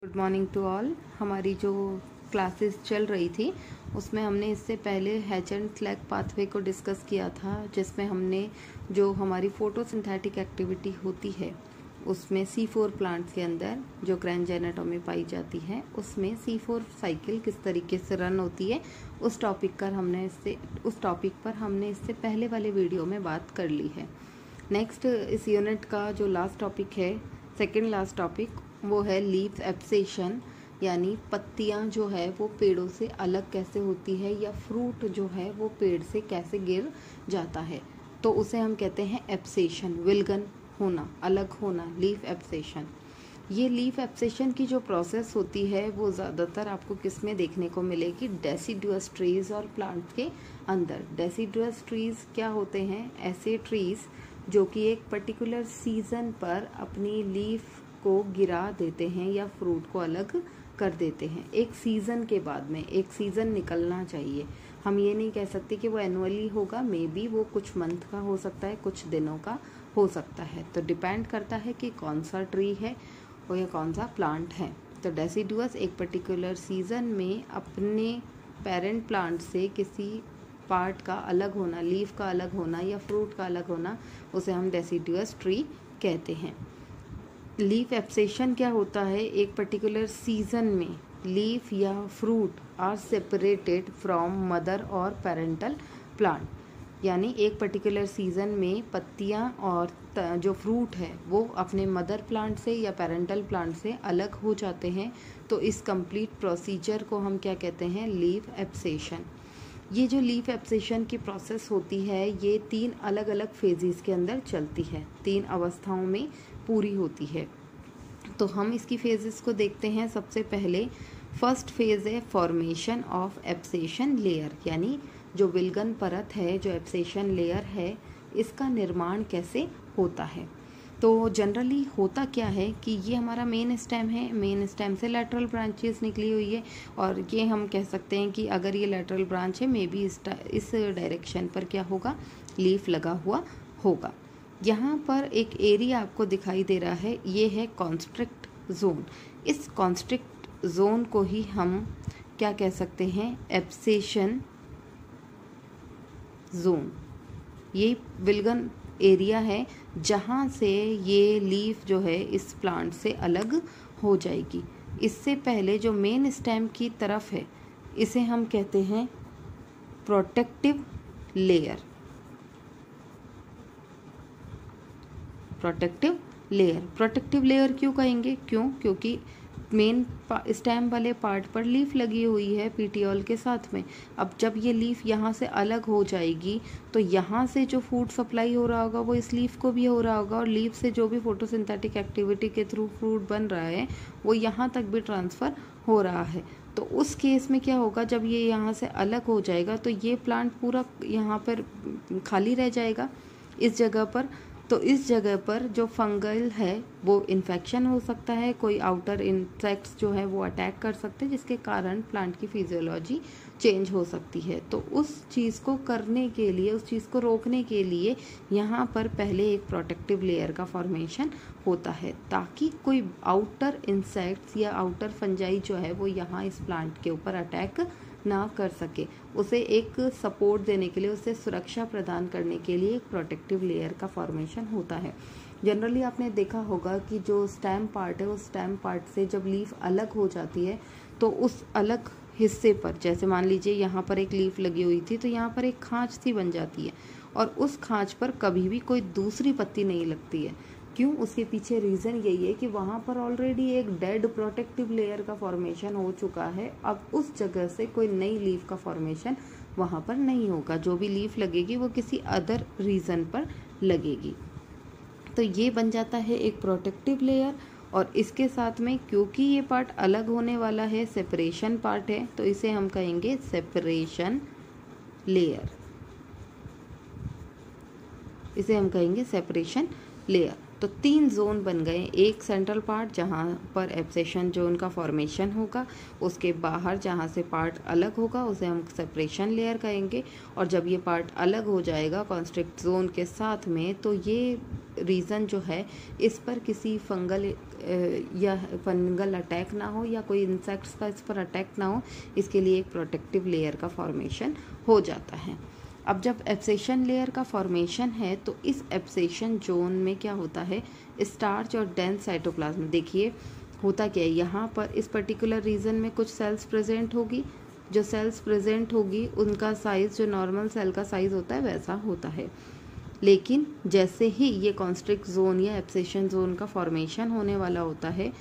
Good morning to all. हमारी जो classes चल रही थी उसमें हमने इससे पहले हैच एंड स्लैग पाथवे को डिस्कस किया था, जिसमें हमने जो हमारी फोटोसिंथेटिक एक्टिविटी होती है उसमें C4 प्लांट्स के अंदर जो क्रेंजेनेटो में पाई जाती है उसमें C4 साइकिल किस तरीके से रन होती है उस टॉपिक पर हमने इससे पहले वाले वीडियो में बात कर ली है। नेक्स्ट इस यूनिट का जो लास्ट टॉपिक है, सेकेंड लास्ट टॉपिक, वो है लीफ एब्सेशन, यानी पत्तियां जो है वो पेड़ों से अलग कैसे होती है या फ्रूट जो है वो पेड़ से कैसे गिर जाता है, तो उसे हम कहते हैं एब्सेशन, विल्गन होना, अलग होना, लीफ एब्सेशन। ये लीफ एब्सेशन की जो प्रोसेस होती है वो ज़्यादातर आपको किस में देखने को मिलेगी? डेसिडुअस ट्रीज और प्लांट्स के अंदर। डेसिडुअस ट्रीज क्या होते हैं? ऐसे ट्रीज जो कि एक पर्टिकुलर सीजन पर अपनी लीफ को गिरा देते हैं या फ्रूट को अलग कर देते हैं। एक सीज़न के बाद में एक सीज़न निकलना चाहिए। हम ये नहीं कह सकते कि वो एनुअली होगा, मे बी वो कुछ मंथ का हो सकता है, कुछ दिनों का हो सकता है। तो डिपेंड करता है कि कौन सा ट्री है और या कौन सा प्लांट है। तो डेसिडुअस एक पर्टिकुलर सीज़न में अपने पेरेंट प्लांट से किसी पार्ट का अलग होना, लीफ का अलग होना या फ्रूट का अलग होना, उसे हम डेसिडुअस ट्री कहते हैं। लीफ एब्सेशन क्या होता है? एक पर्टिकुलर सीजन में लीफ या fruit are separated from mother और पेरेंटल प्लांट, यानी एक पर्टिकुलर सीजन में पत्तियां और जो फ्रूट है वो अपने मदर प्लांट से या पेरेंटल प्लांट से अलग हो जाते हैं। तो इस कंप्लीट प्रोसीजर को हम क्या कहते हैं? Leaf abscission. ये जो लीफ एब्सेशन की प्रोसेस होती है ये 3 अलग अलग फेजेस के अंदर चलती है, 3 अवस्थाओं में पूरी होती है। तो हम इसकी फेजेस को देखते हैं। सबसे पहले फर्स्ट फेज है फॉर्मेशन ऑफ एब्सेशन लेयर, यानी जो विल्गन परत है, जो एब्सेशन लेयर है, इसका निर्माण कैसे होता है। तो जनरली होता क्या है कि ये हमारा मेन स्टेम है, मेन स्टेम से लैटरल ब्रांचेस निकली हुई है और ये हम कह सकते हैं कि अगर ये लैटरल ब्रांच है मे बी इस डायरेक्शन पर क्या होगा? लीफ लगा हुआ होगा। यहाँ पर एक एरिया आपको दिखाई दे रहा है, ये है कॉन्स्ट्रिक्ट जोन। इस कॉन्स्ट्रिक्ट जोन को ही हम क्या कह सकते हैं? Abscission zone. ये विल्गन एरिया है जहाँ से ये लीफ जो है इस प्लांट से अलग हो जाएगी। इससे पहले जो मेन स्टेम की तरफ है इसे हम कहते हैं प्रोटेक्टिव लेयर। प्रोटेक्टिव लेयर क्यों कहेंगे? क्योंकि मेन स्टेम वाले पार्ट पर लीफ लगी हुई है पीटियोल के साथ में। अब जब ये लीफ यहाँ से अलग हो जाएगी तो यहाँ से जो फूड सप्लाई हो रहा होगा वो इस लीफ को भी हो रहा होगा और लीफ से जो भी फोटोसिंथेटिक एक्टिविटी के थ्रू फ्रूट बन रहा है वो यहाँ तक भी ट्रांसफ़र हो रहा है। तो उस केस में क्या होगा? जब ये यहाँ से अलग हो जाएगा तो ये प्लांट पूरा यहाँ पर खाली रह जाएगा इस जगह पर। तो इस जगह पर जो फंगल है वो इन्फेक्शन हो सकता है, कोई आउटर इंसेक्ट्स जो है वो अटैक कर सकते हैं, जिसके कारण प्लांट की फिजियोलॉजी चेंज हो सकती है। तो उस चीज़ को करने के लिए, उस चीज़ को रोकने के लिए यहाँ पर पहले एक प्रोटेक्टिव लेयर का फॉर्मेशन होता है, ताकि कोई आउटर इंसेक्ट्स या आउटर फंजाई जो है वो यहाँ इस प्लांट के ऊपर अटैक ना कर सके। उसे एक सपोर्ट देने के लिए, उसे सुरक्षा प्रदान करने के लिए एक प्रोटेक्टिव लेयर का फॉर्मेशन होता है। जनरली आपने देखा होगा कि जो स्टेम पार्ट है उस स्टेम पार्ट से जब लीफ अलग हो जाती है तो उस अलग हिस्से पर, जैसे मान लीजिए यहाँ पर एक लीफ लगी हुई थी तो यहाँ पर एक खांच सी बन जाती है और उस खांच पर कभी भी कोई दूसरी पत्ती नहीं लगती है। क्यों? उसके पीछे रीज़न यही है कि वहाँ पर ऑलरेडी एक डेड प्रोटेक्टिव लेयर का फॉर्मेशन हो चुका है। अब उस जगह से कोई नई लीफ का फॉर्मेशन वहाँ पर नहीं होगा। जो भी लीफ लगेगी वो किसी अदर रीज़न पर लगेगी। तो ये बन जाता है एक प्रोटेक्टिव लेयर। और इसके साथ में क्योंकि ये पार्ट अलग होने वाला है, सेपरेशन पार्ट है, तो इसे हम कहेंगे सेपरेशन लेयर। इसे हम कहेंगे सेपरेशन लेयर। तो 3 जोन बन गए। एक सेंट्रल पार्ट जहाँ पर एब्सेशन जोन का फॉर्मेशन होगा, उसके बाहर जहाँ से पार्ट अलग होगा उसे हम सेपरेशन लेयर कहेंगे। और जब ये पार्ट अलग हो जाएगा कॉन्स्ट्रिक्ट जोन के साथ में, तो ये रीज़न जो है इस पर किसी फंगल अटैक ना हो या कोई इंसेक्ट्स का इस पर अटैक ना हो, इसके लिए एक प्रोटेक्टिव लेयर का फॉर्मेशन हो जाता है। अब जब एब्सेशन लेयर का फॉर्मेशन है तो इस एब्सेशन जोन में क्या होता है, स्टार्च और डेंस साइटोप्लाज्म। देखिए होता क्या है, यहाँ पर इस पर्टिकुलर रीजन में कुछ सेल्स प्रेजेंट होगी, जो सेल्स प्रेजेंट होगी उनका साइज जो नॉर्मल सेल का साइज होता है वैसा होता है। लेकिन जैसे ही ये कॉन्स्ट्रिक्ट जोन या एब्सेशन जोन का फॉर्मेशन होने वाला होता है,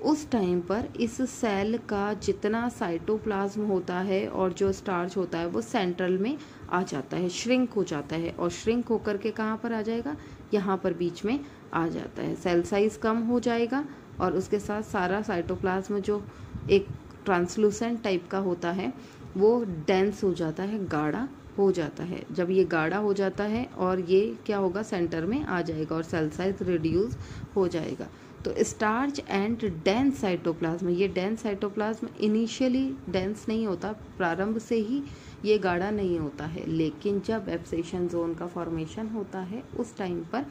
उस टाइम पर इस सेल का जितना साइटोप्लाज्म होता है और जो स्टार्च होता है वो सेंट्रल में आ जाता है, श्रिंक हो जाता है। और श्रिंक होकर के कहाँ पर आ जाएगा, यहाँ पर बीच में आ जाता है। सेल साइज कम हो जाएगा और उसके साथ सारा साइटोप्लाज्म जो एक ट्रांसलूसेंट टाइप का होता है वो डेंस हो जाता है, गाढ़ा हो जाता है। जब ये गाढ़ा हो जाता है और ये क्या होगा, सेंटर में आ जाएगा और सेल साइज रिड्यूस हो जाएगा। तो स्टार्च एंड डेंस साइटोप्लाज्म, ये डेंस साइटोप्लाज्म इनिशियली डेंस नहीं होता, प्रारंभ से ही ये गाढ़ा नहीं होता है। लेकिन जब एब्सेशन जोन का फॉर्मेशन होता है उस टाइम पर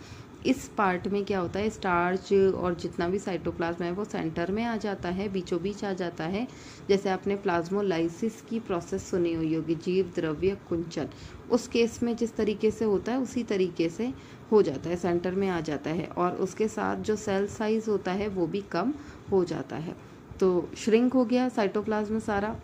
इस पार्ट में क्या होता है, स्टार्च और जितना भी साइटोप्लाज्म है वो सेंटर में आ जाता है, बीचों बीच आ जाता है। जैसे आपने प्लाज्मोलाइसिस की प्रोसेस सुनी हुई होगी, जीव द्रव्य कुंचन, उस केस में जिस तरीके से होता है उसी तरीके से हो जाता है, सेंटर में आ जाता है। और उसके साथ जो सेल साइज होता है वो भी कम हो जाता है। तो श्रिंक हो गया साइटोप्लाज्म सारा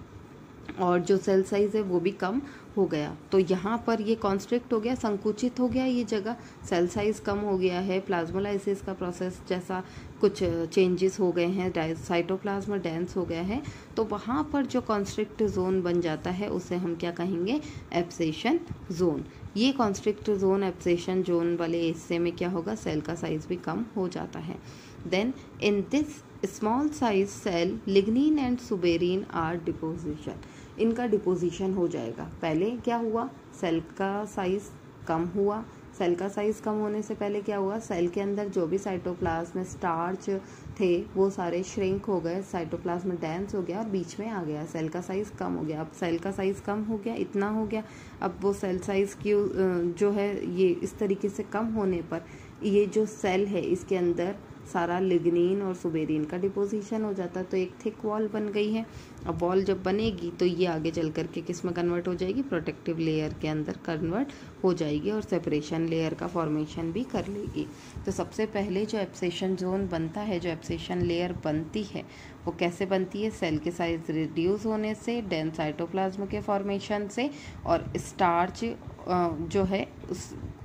और जो सेल साइज है वो भी कम हो गया। तो यहाँ पर ये कॉन्स्ट्रिक्ट हो गया, संकुचित हो गया ये जगह, सेल साइज कम हो गया है, प्लाज्मोलाइसिस का प्रोसेस जैसा कुछ चेंजेस हो गए हैं, साइटोप्लाज्म डेंस हो गया है। तो वहाँ पर जो कॉन्स्ट्रिक्ट जोन बन जाता है उसे हम क्या कहेंगे, एब्सेशन जोन। ये कॉन्स्ट्रिक्ट जोन एब्सेशन जोन वाले हिस्से में क्या होगा, सेल का साइज भी कम हो जाता है। Then in this small size cell lignin and suberin are deposition, इनका डिपोजिशन हो जाएगा। पहले क्या हुआ, सेल का साइज कम हुआ, सेल का साइज कम होने से पहले क्या हुआ, सेल के अंदर जो भी साइटोप्लाज्म स्टार्च थे वो सारे श्रिंक हो गए, साइटोप्लाज्म डेंस हो गया और बीच में आ गया, सेल का साइज कम हो गया। अब सेल का साइज कम हो गया, इतना हो गया, अब वो सेल साइज की जो है ये इस तरीके से कम होने पर ये जो सेल है इसके अंदर सारा लिग्निन और सुबेरिन का डिपोजिशन हो जाता है। तो एक थिक वॉल बन गई है। अब वॉल जब बनेगी तो ये आगे चल करके किस में कन्वर्ट हो जाएगी, प्रोटेक्टिव लेयर के अंदर कन्वर्ट हो जाएगी और सेपरेशन लेयर का फॉर्मेशन भी कर लेगी। तो सबसे पहले जो एब्सेशन जोन बनता है, जो एब्सेशन लेयर बनती है वो कैसे बनती है, सेल के साइज रिड्यूस होने से, डेंस साइटोप्लाज्म के फॉर्मेशन से और स्टार्च जो है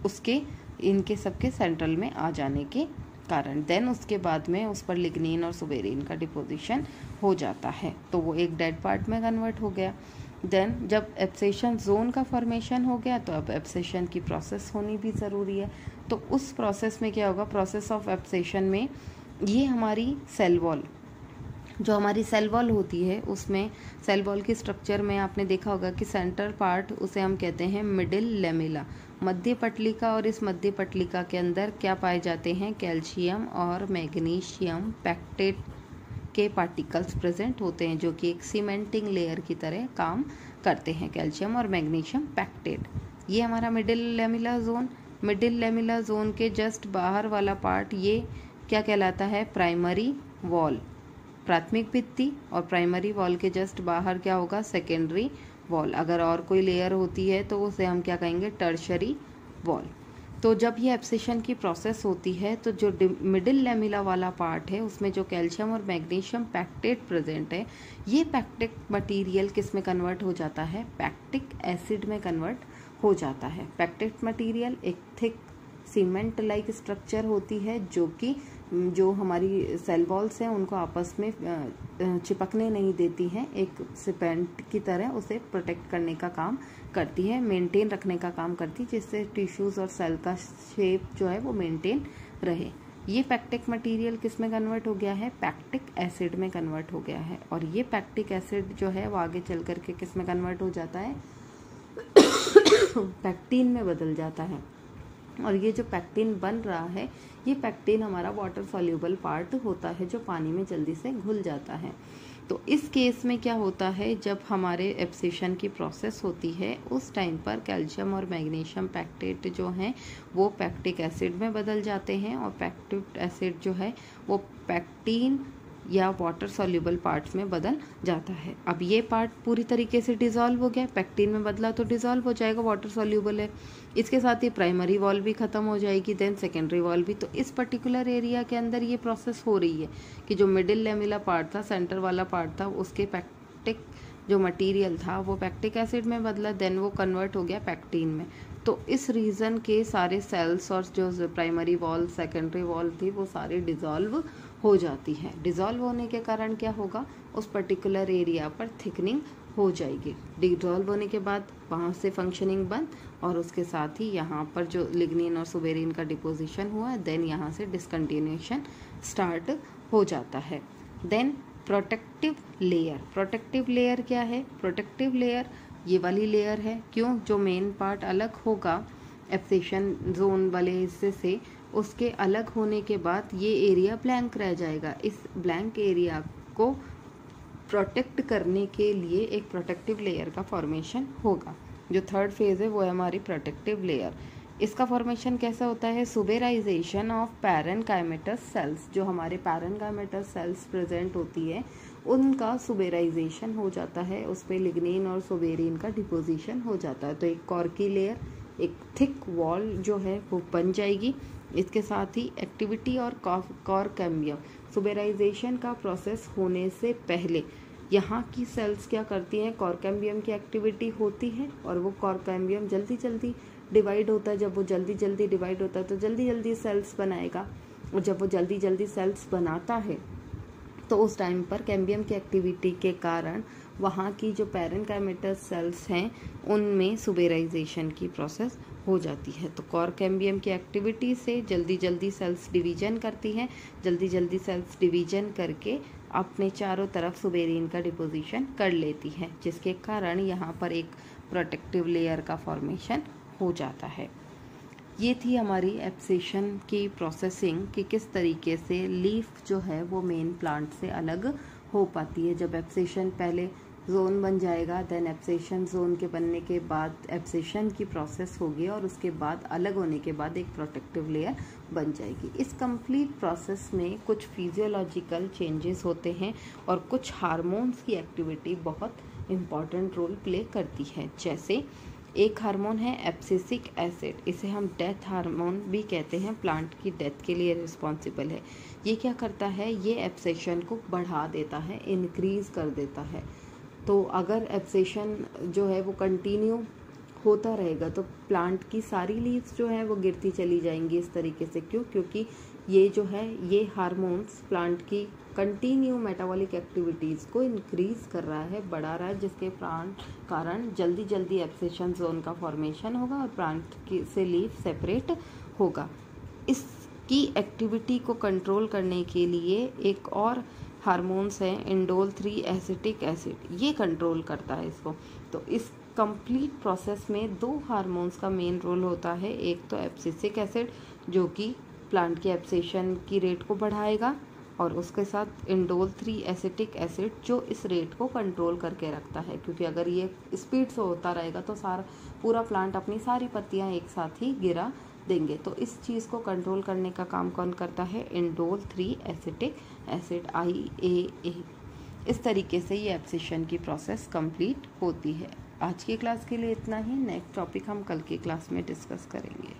उसके इनके सबके सेंट्रल में आ जाने के कारण। देन उसके बाद में उस पर लिग्निन और सुबेरिन का डिपोजिशन हो जाता है, तो वो एक डेड पार्ट में कन्वर्ट हो गया। देन जब एब्सेशन जोन का फॉर्मेशन हो गया तो अब एब्सेशन की प्रोसेस होनी भी ज़रूरी है। तो उस प्रोसेस में क्या होगा, प्रोसेस ऑफ एब्सेशन में ये हमारी सेल वॉल, जो हमारी सेल वॉल होती है उसमें सेल वॉल की स्ट्रक्चर में आपने देखा होगा कि सेंटर पार्ट उसे हम कहते हैं मिडिल लेमिला, मध्य पटलिका। और इस मध्य पटलिका के अंदर क्या पाए जाते हैं, कैल्शियम और मैग्नीशियम पैक्टेट के पार्टिकल्स प्रेजेंट होते हैं, जो कि एक सीमेंटिंग लेयर की तरह काम करते हैं, कैल्शियम और मैग्नीशियम पैक्टेट। ये हमारा middle lamella zone. Middle lamella zone के जस्ट बाहर वाला पार्ट ये क्या कहलाता है, प्राइमरी वॉल, प्राथमिक भित्ति। और प्राइमरी वॉल के जस्ट बाहर क्या होगा, सेकेंडरी वॉल। अगर और कोई लेयर होती है तो उसे हम क्या कहेंगे, टर्शरी वॉल। तो जब ये एब्सेशन की प्रोसेस होती है तो जो मिडिल लेमिला वाला पार्ट है उसमें जो कैल्शियम और मैग्नीशियम पैक्टेट प्रेजेंट है, ये पैक्टिक मटेरियल किस में कन्वर्ट हो जाता है, पैक्टिक एसिड में कन्वर्ट हो जाता है। पैक्टिक मटेरियल एक थिक सीमेंट लाइक स्ट्रक्चर होती है जो हमारी सेल वॉल्स हैं उनको आपस में चिपकने नहीं देती हैं, एक सीमेंट की तरह उसे प्रोटेक्ट करने का काम करती है, मेंटेन रखने का काम करती है, जिससे टिश्यूज और सेल का शेप जो है वो मेंटेन रहे। ये पैक्टिक मटेरियल किस में कन्वर्ट हो गया है, पैक्टिक एसिड में कन्वर्ट हो गया है। और ये पैक्टिक एसिड जो है वो आगे चल करके किस में कन्वर्ट हो जाता है, पैक्टीन में बदल जाता है। और ये जो पैक्टिन बन रहा है, ये पैक्टिन हमारा वाटर सॉल्यूबल पार्ट होता है जो पानी में जल्दी से घुल जाता है। तो इस केस में क्या होता है, जब हमारे एब्सेशन की प्रोसेस होती है उस टाइम पर कैल्शियम और मैग्नीशियम पैक्टेट जो हैं वो पैक्टिक एसिड में बदल जाते हैं, और पैक्टिक एसिड जो है वो पैक्टिन या वाटर सॉल्यूबल पार्ट्स में बदल जाता है। अब ये पार्ट पूरी तरीके से डिसॉल्व हो गया, पैक्टिन में बदला तो डिसॉल्व हो जाएगा, वाटर सॉल्यूबल है। इसके साथ ही प्राइमरी वॉल भी खत्म हो जाएगी, देन सेकेंडरी वॉल भी। तो इस पर्टिकुलर एरिया के अंदर ये प्रोसेस हो रही है कि जो मिडिल लेमिला पार्ट था, सेंटर वाला पार्ट था, उसके पैक्टिक जो मटेरियल था वो पैक्टिक एसिड में बदला, देन वो कन्वर्ट हो गया पैक्टिन में। तो इस रीज़न के सारे सेल्स और जो प्राइमरी वॉल सेकेंडरी वॉल थी वो सारी डिज़ोल्व हो जाती है। डिज़ोल्व होने के कारण क्या होगा, उस पर्टिकुलर एरिया पर थिकनिंग हो जाएगी। डिज़ोल्व होने के बाद वहाँ से फंक्शनिंग बंद, और उसके साथ ही यहाँ पर जो लिग्निन और सुबेरिन का डिपोजिशन हुआ, देन यहाँ से डिसकंटिन्यूएशन स्टार्ट हो जाता है। Then protective layer. Protective layer क्या है, प्रोटेक्टिव लेयर ये वाली लेयर है। क्यों, जो मेन पार्ट अलग होगा एब्सेशन जोन वाले हिस्से से, उसके अलग होने के बाद ये एरिया ब्लैंक रह जाएगा। इस ब्लैंक एरिया को प्रोटेक्ट करने के लिए एक प्रोटेक्टिव लेयर का फॉर्मेशन होगा। जो थर्ड फेज है वो है हमारी प्रोटेक्टिव लेयर। इसका फॉर्मेशन कैसा होता है, सुबेराइजेशन ऑफ पैरेनकाइमेटस सेल्स। जो हमारे पैरेनकाइमेटस सेल्स प्रेजेंट होती है उनका सुबेराइजेशन हो जाता है, उस पर लिग्निन और सुबेरिन का डिपोजिशन हो जाता है। तो एक कॉर्की लेयर, एक थिक वॉल जो है वो बन जाएगी। इसके साथ ही एक्टिविटी और कॉरकैम्बियम, सुबेराइजेशन का प्रोसेस होने से पहले यहाँ की सेल्स क्या करती हैं, कॉरकैम्बियम की एक्टिविटी होती है, और वो कॉरकैम्बियम जल्दी जल्दी डिवाइड होता है। जब वो जल्दी जल्दी डिवाइड होता है तो जल्दी जल्दी सेल्स बनाएगा, और जब वो जल्दी जल्दी सेल्स बनाता है तो उस टाइम पर कैम्बियम की एक्टिविटी के कारण वहाँ की जो पैरेनकाइमेटस सेल्स हैं उनमें सुबेराइजेशन की प्रोसेस हो जाती है। तो कॉरकैम्बियम की एक्टिविटी से जल्दी जल्दी सेल्स डिवीजन करती हैं, जल्दी जल्दी सेल्स डिवीजन करके अपने चारों तरफ सुबेरिन का डिपोजिशन कर लेती हैं, जिसके कारण यहाँ पर एक प्रोटेक्टिव लेयर का फॉर्मेशन हो जाता है। ये थी हमारी एब्सेशन की प्रोसेसिंग कि किस तरीके से लीफ जो है वो मेन प्लांट से अलग हो पाती है। जब एब्सेशन पहले जोन बन जाएगा, देन एब्सेशन जोन के बनने के बाद एब्सेशन की प्रोसेस होगी, और उसके बाद अलग होने के बाद एक प्रोटेक्टिव लेयर बन जाएगी। इस कंप्लीट प्रोसेस में कुछ फिजियोलॉजिकल चेंजेस होते हैं और कुछ हार्मोन्स की एक्टिविटी बहुत इम्पॉर्टेंट रोल प्ले करती है। जैसे एक हार्मोन है एब्सिसिक एसिड, इसे हम डेथ हार्मोन भी कहते हैं, प्लांट की डेथ के लिए रिस्पॉन्सिबल है। ये क्या करता है, ये एब्सेशन को बढ़ा देता है, इंक्रीज कर देता है। तो अगर एब्सेशन जो है वो कंटिन्यू होता रहेगा तो प्लांट की सारी लीव्स जो है वो गिरती चली जाएंगी इस तरीके से। क्यों, क्योंकि ये जो है ये हार्मोन्स प्लांट की कंटिन्यू मेटाबॉलिक एक्टिविटीज़ को इंक्रीज कर रहा है, बढ़ा रहा है, जिसके कारण जल्दी जल्दी एब्सेशन जोन का फॉर्मेशन होगा और प्लांट की से लीफ सेपरेट होगा। इसकी एक्टिविटी को कंट्रोल करने के लिए एक और हार्मोन्स है इंडोल 3 एसिटिक एसिड, ये कंट्रोल करता है इसको। तो इस कंप्लीट प्रोसेस में दो हार्मोन्स का मेन रोल होता है। एक तो एब्सिसिक एसिड जो कि प्लांट के एब्सेशन की रेट को बढ़ाएगा, और उसके साथ इंडोल 3 एसिटिक एसिड जो इस रेट को कंट्रोल करके रखता है, क्योंकि अगर ये स्पीड से होता रहेगा तो पूरा प्लांट अपनी सारी पत्तियां एक साथ ही गिरा देंगे। तो इस चीज़ को कंट्रोल करने का काम कौन करता है, इंडोल 3 एसिटिक एसिड IAA। इस तरीके से ये एब्सेशन की प्रोसेस कंप्लीट होती है। आज की क्लास के लिए इतना ही। नेक्स्ट टॉपिक हम कल की क्लास में डिस्कस करेंगे।